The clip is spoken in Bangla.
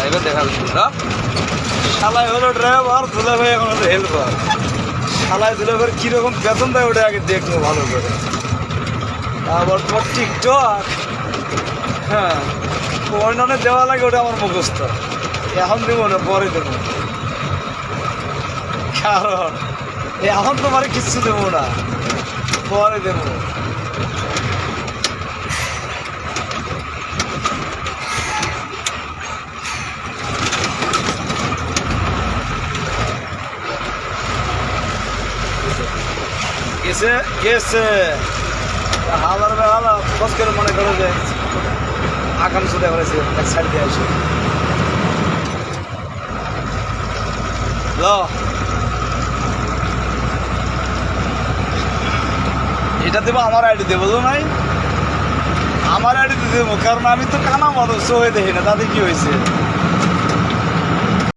এবার দেখা যাচ্ছে শালাই হলো ড্রাইভার, দুলা ভাই এখন হলো হেল্পার। শালাই দুলা ভাই কীরকম বেতন দেয় ওটা আগে দেখবো ভালো করে। আবার তোমার টিকটক, হ্যাঁ অন্যান্য দেওয়া লাগে ওটা আমার মুখস্থ। এখন দেবো না, পরে দেবো, কারণ এখন তোমার কিচ্ছু দেবো না, পরে দেবো। গেছে গেছে হালার বেলা খোঁজ করে মনে করো যে আকাম ছুটে করেছে এক সাইড দিয়ে আসে। এটা দেবো, আমার আইডি দেবো তো নাই, আমার আইডিতে দেবো, কারণ আমি তো কানা মানুষ হয়ে দেখি না, তাতে কি হয়েছে।